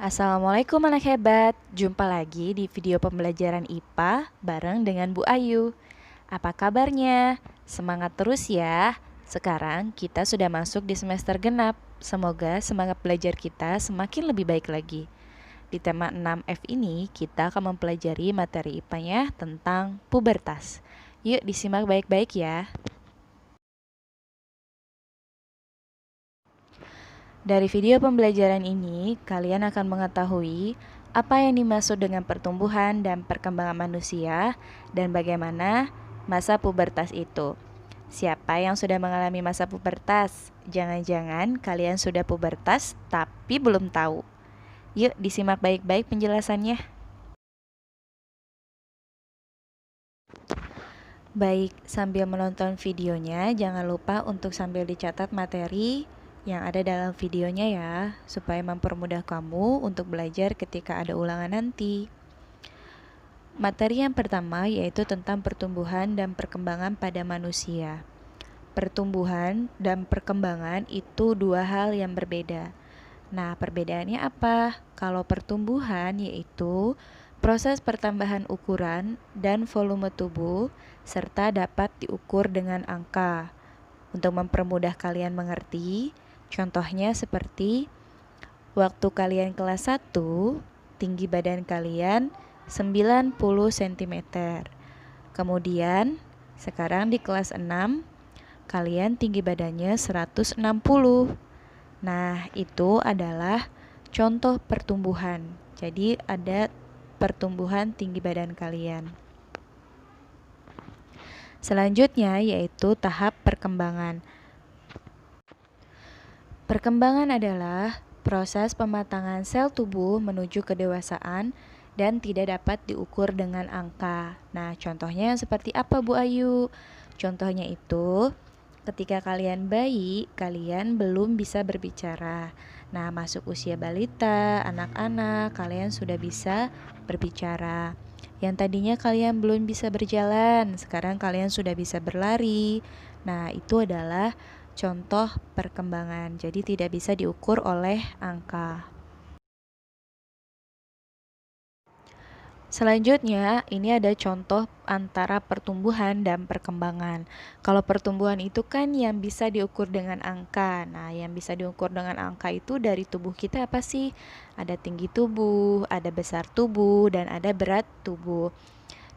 Assalamualaikum anak hebat, jumpa lagi di video pembelajaran IPA bareng dengan Bu Ayu. Apa kabarnya? Semangat terus ya. Sekarang kita sudah masuk di semester genap. Semoga semangat belajar kita semakin lebih baik lagi. Di tema 6F ini kita akan mempelajari materi IPA-nya tentang pubertas. Yuk disimak baik-baik ya. Dari video pembelajaran ini, kalian akan mengetahui apa yang dimaksud dengan pertumbuhan dan perkembangan manusia dan bagaimana masa pubertas itu. Siapa yang sudah mengalami masa pubertas? Jangan-jangan kalian sudah pubertas tapi belum tahu. Yuk disimak baik-baik penjelasannya. Baik, sambil menonton videonya, jangan lupa untuk sambil dicatat materi yang ada dalam videonya ya, supaya mempermudah kamu untuk belajar ketika ada ulangan nanti. Materi yang pertama yaitu tentang pertumbuhan dan perkembangan pada manusia. Pertumbuhan dan perkembangan itu dua hal yang berbeda. Nah, perbedaannya apa? Kalau pertumbuhan yaitu proses pertambahan ukuran dan volume tubuh serta dapat diukur dengan angka. Untuk mempermudah kalian mengerti, contohnya seperti waktu kalian kelas 1, tinggi badan kalian 90 cm. Kemudian, sekarang di kelas 6, kalian tinggi badannya 160. Nah, itu adalah contoh pertumbuhan. Jadi, ada pertumbuhan tinggi badan kalian. Selanjutnya yaitu tahap perkembangan. Perkembangan adalah proses pematangan sel tubuh menuju kedewasaan dan tidak dapat diukur dengan angka. Nah, contohnya seperti apa Bu Ayu? Contohnya itu ketika kalian bayi, kalian belum bisa berbicara. Nah, masuk usia balita, anak-anak, kalian sudah bisa berbicara. Yang tadinya kalian belum bisa berjalan, sekarang kalian sudah bisa berlari. Nah, itu adalah contoh perkembangan. Jadi tidak bisa diukur oleh angka. Selanjutnya, ini ada contoh antara pertumbuhan dan perkembangan. Kalau pertumbuhan itu kan yang bisa diukur dengan angka. Nah, yang bisa diukur dengan angka itu dari tubuh kita apa sih? Ada tinggi tubuh, ada besar tubuh, dan ada berat tubuh.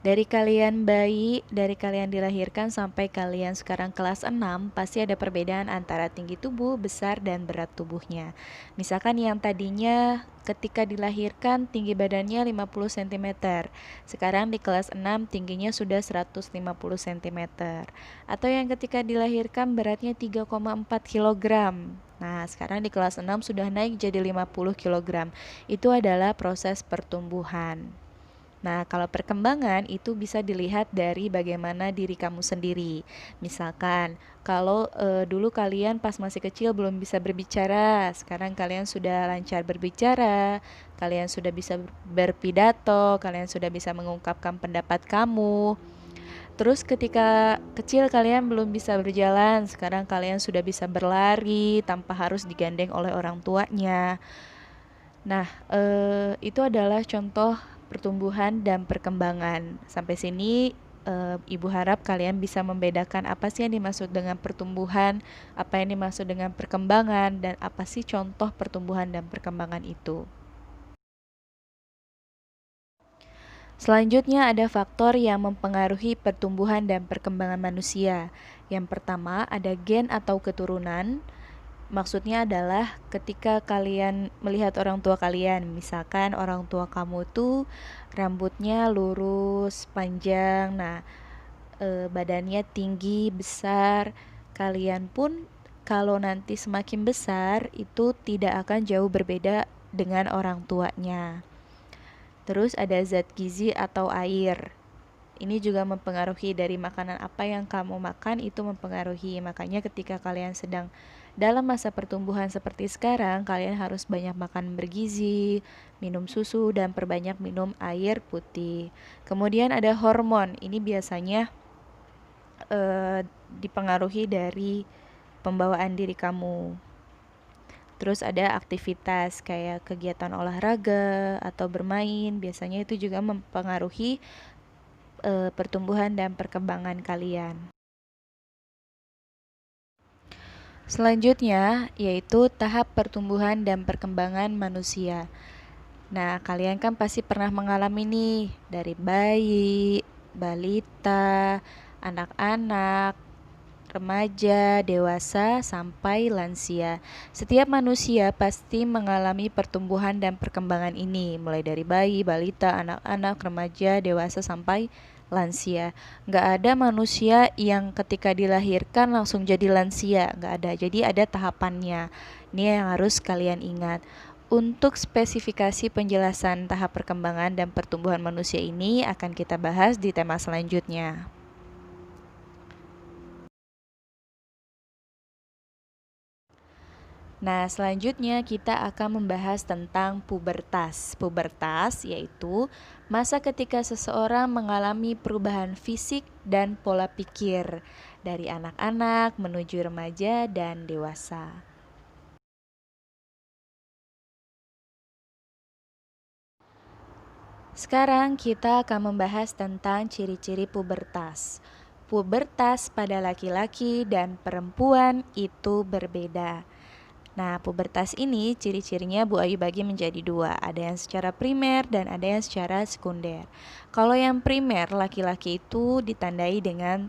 Dari kalian bayi, dari kalian dilahirkan sampai kalian sekarang kelas 6, pasti ada perbedaan antara tinggi tubuh, besar, dan berat tubuhnya. Misalkan yang tadinya ketika dilahirkan tinggi badannya 50 cm. Sekarang di kelas 6 tingginya sudah 150 cm. Atau yang ketika dilahirkan beratnya 3,4 kg. Nah, sekarang di kelas 6 sudah naik jadi 50 kg. Itu adalah proses pertumbuhan. Nah, kalau perkembangan itu bisa dilihat dari bagaimana diri kamu sendiri. Misalkan, kalau dulu kalian pas masih kecil belum bisa berbicara, sekarang kalian sudah lancar berbicara, kalian sudah bisa berpidato, kalian sudah bisa mengungkapkan pendapat kamu. Terus ketika kecil kalian belum bisa berjalan, sekarang kalian sudah bisa berlari tanpa harus digandeng oleh orang tuanya. Nah, itu adalah contoh pertumbuhan dan perkembangan. Sampai sini, Ibu harap kalian bisa membedakan apa sih yang dimaksud dengan pertumbuhan, apa yang dimaksud dengan perkembangan, dan apa sih contoh pertumbuhan dan perkembangan itu. Selanjutnya ada faktor yang mempengaruhi pertumbuhan dan perkembangan manusia. Yang pertama ada gen atau keturunan. Maksudnya adalah ketika kalian melihat orang tua kalian, misalkan orang tua kamu tuh rambutnya lurus, panjang, nah badannya tinggi, besar, kalian pun kalau nanti semakin besar itu tidak akan jauh berbeda dengan orang tuanya. Terus ada zat gizi atau air. Ini juga mempengaruhi dari makanan apa yang kamu makan, itu mempengaruhi. Makanya ketika kalian sedang dalam masa pertumbuhan seperti sekarang, kalian harus banyak makan bergizi, minum susu, dan perbanyak minum air putih. Kemudian ada hormon. Ini biasanya dipengaruhi dari pembawaan diri kamu. Terus ada aktivitas kayak kegiatan olahraga atau bermain, biasanya itu juga mempengaruhi pertumbuhan dan perkembangan kalian. Selanjutnya yaitu tahap pertumbuhan dan perkembangan manusia. Nah, kalian kan pasti pernah mengalami nih dari bayi, balita, anak-anak, remaja, dewasa, sampai lansia. Setiap manusia pasti mengalami pertumbuhan dan perkembangan ini, mulai dari bayi, balita, anak-anak, remaja, dewasa, sampai lansia. Nggak ada manusia yang ketika dilahirkan langsung jadi lansia, nggak ada. Jadi ada tahapannya. Ini yang harus kalian ingat. Untuk spesifikasi penjelasan tahap perkembangan dan pertumbuhan manusia ini akan kita bahas di tema selanjutnya. Nah, selanjutnya kita akan membahas tentang pubertas. Pubertas yaitu masa ketika seseorang mengalami perubahan fisik dan pola pikir dari anak-anak menuju remaja dan dewasa. Sekarang kita akan membahas tentang ciri-ciri pubertas. Pubertas pada laki-laki dan perempuan itu berbeda. Nah, pubertas ini ciri-cirinya Bu Ayu bagi menjadi dua. Ada yang secara primer dan ada yang secara sekunder. Kalau yang primer, laki-laki itu ditandai dengan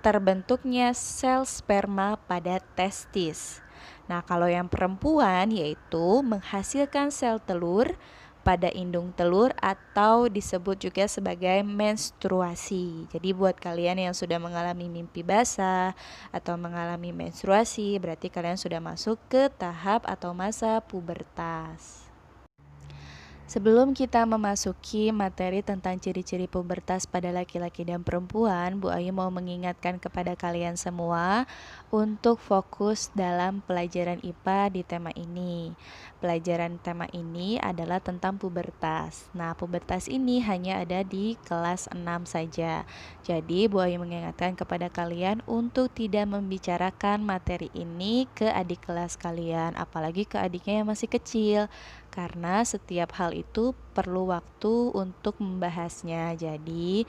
terbentuknya sel sperma pada testis. Nah, kalau yang perempuan yaitu menghasilkan sel telur pada indung telur atau disebut juga sebagai menstruasi. Jadi buat kalian yang sudah mengalami mimpi basah atau mengalami menstruasi, berarti kalian sudah masuk ke tahap atau masa pubertas. Sebelum kita memasuki materi tentang ciri-ciri pubertas pada laki-laki dan perempuan, Bu Ayu mau mengingatkan kepada kalian semua untuk fokus dalam pelajaran IPA di tema ini. Pelajaran tema ini adalah tentang pubertas. Nah, pubertas ini hanya ada di kelas 6 saja. Jadi, Bu Ayu mengingatkan kepada kalian untuk tidak membicarakan materi ini ke adik kelas kalian, apalagi ke adiknya yang masih kecil. Karena setiap hal itu perlu waktu untuk membahasnya. Jadi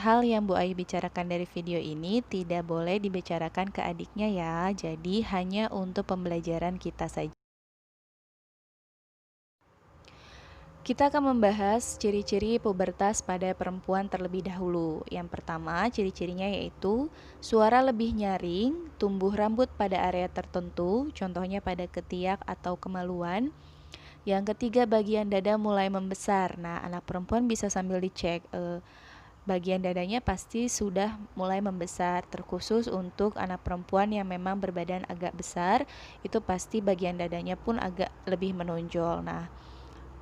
hal yang Bu Ayu bicarakan dari video ini tidak boleh dibicarakan ke adiknya ya. Jadi hanya untuk pembelajaran kita saja. Kita akan membahas ciri-ciri pubertas pada perempuan terlebih dahulu. Yang pertama, ciri-cirinya yaitu suara lebih nyaring, tumbuh rambut pada area tertentu, contohnya pada ketiak atau kemaluan. Yang ketiga, bagian dada mulai membesar. Nah, anak perempuan bisa sambil dicek, bagian dadanya pasti sudah mulai membesar, terkhusus untuk anak perempuan yang memang berbadan agak besar, itu pasti bagian dadanya pun agak lebih menonjol. Nah,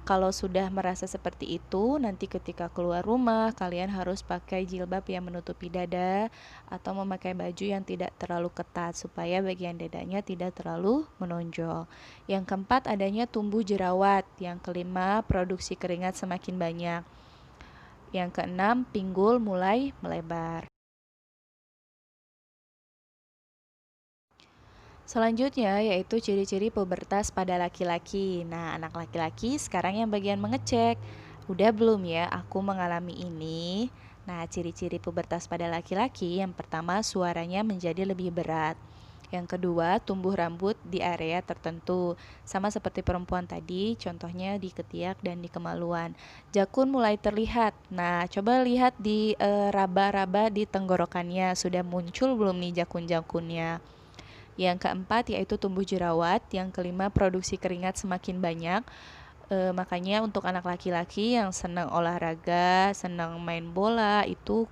kalau sudah merasa seperti itu, nanti ketika keluar rumah, kalian harus pakai jilbab yang menutupi dada atau memakai baju yang tidak terlalu ketat supaya bagian dadanya tidak terlalu menonjol. Yang keempat, adanya tumbuh jerawat. Yang kelima, produksi keringat semakin banyak. Yang keenam, pinggul mulai melebar. Selanjutnya yaitu ciri-ciri pubertas pada laki-laki. Nah, anak laki-laki sekarang yang bagian mengecek. Udah belum ya aku mengalami ini? Nah, ciri-ciri pubertas pada laki-laki yang pertama suaranya menjadi lebih berat. Yang kedua, tumbuh rambut di area tertentu. Sama seperti perempuan tadi, contohnya di ketiak dan di kemaluan. Jakun mulai terlihat. Nah, coba lihat di raba-raba di tenggorokannya. Sudah muncul belum nih jakun-jakunnya? Yang keempat yaitu tumbuh jerawat. Yang kelima, produksi keringat semakin banyak. Makanya untuk anak laki-laki yang senang olahraga, senang main bola, itu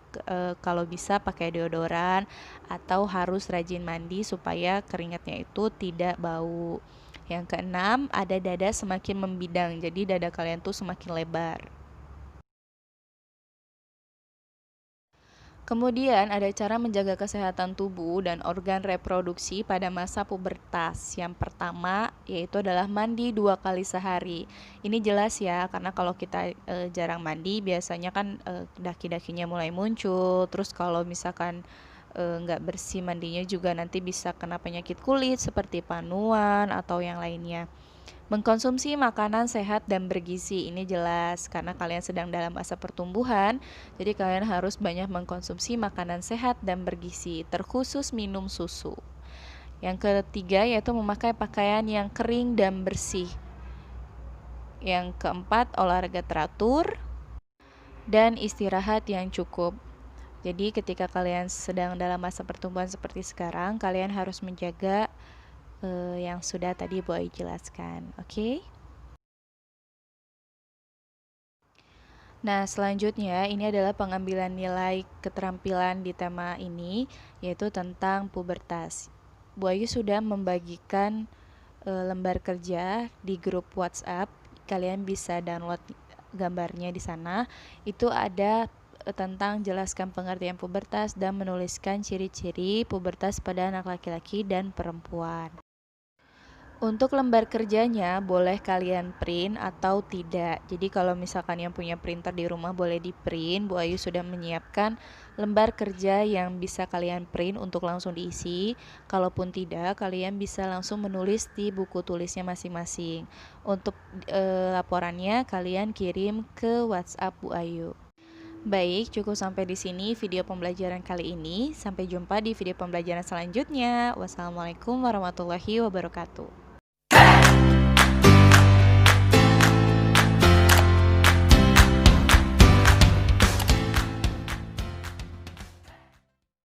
kalau bisa pakai deodoran atau harus rajin mandi supaya keringatnya itu tidak bau. Yang keenam, ada dada semakin membidang. Jadi dada kalian tuh semakin lebar. Kemudian ada cara menjaga kesehatan tubuh dan organ reproduksi pada masa pubertas. Yang pertama yaitu adalah mandi 2 kali sehari. Ini jelas ya, karena kalau kita jarang mandi biasanya kan daki-dakinya mulai muncul. Terus kalau misalkan nggak bersih mandinya juga nanti bisa kena penyakit kulit seperti panuan atau yang lainnya. Mengkonsumsi makanan sehat dan bergizi ini jelas karena kalian sedang dalam masa pertumbuhan, jadi kalian harus banyak mengkonsumsi makanan sehat dan bergizi, terkhusus minum susu. Yang ketiga yaitu memakai pakaian yang kering dan bersih. Yang keempat, olahraga teratur dan istirahat yang cukup. Jadi ketika kalian sedang dalam masa pertumbuhan seperti sekarang, kalian harus menjaga yang sudah tadi Bu Ayu jelaskan. Oke? Nah, selanjutnya ini adalah pengambilan nilai keterampilan di tema ini, yaitu tentang pubertas. Bu Ayu sudah membagikan lembar kerja di grup WhatsApp. Kalian bisa download gambarnya di sana. Itu ada tentang jelaskan pengertian pubertas dan menuliskan ciri-ciri pubertas pada anak laki-laki dan perempuan. Untuk lembar kerjanya boleh kalian print atau tidak. Jadi kalau misalkan yang punya printer di rumah boleh di print. Bu Ayu sudah menyiapkan lembar kerja yang bisa kalian print untuk langsung diisi. Kalaupun tidak, kalian bisa langsung menulis di buku tulisnya masing-masing. Untuk laporannya kalian kirim ke WhatsApp Bu Ayu. Baik, cukup sampai di sini video pembelajaran kali ini. Sampai jumpa di video pembelajaran selanjutnya. Wassalamualaikum warahmatullahi wabarakatuh.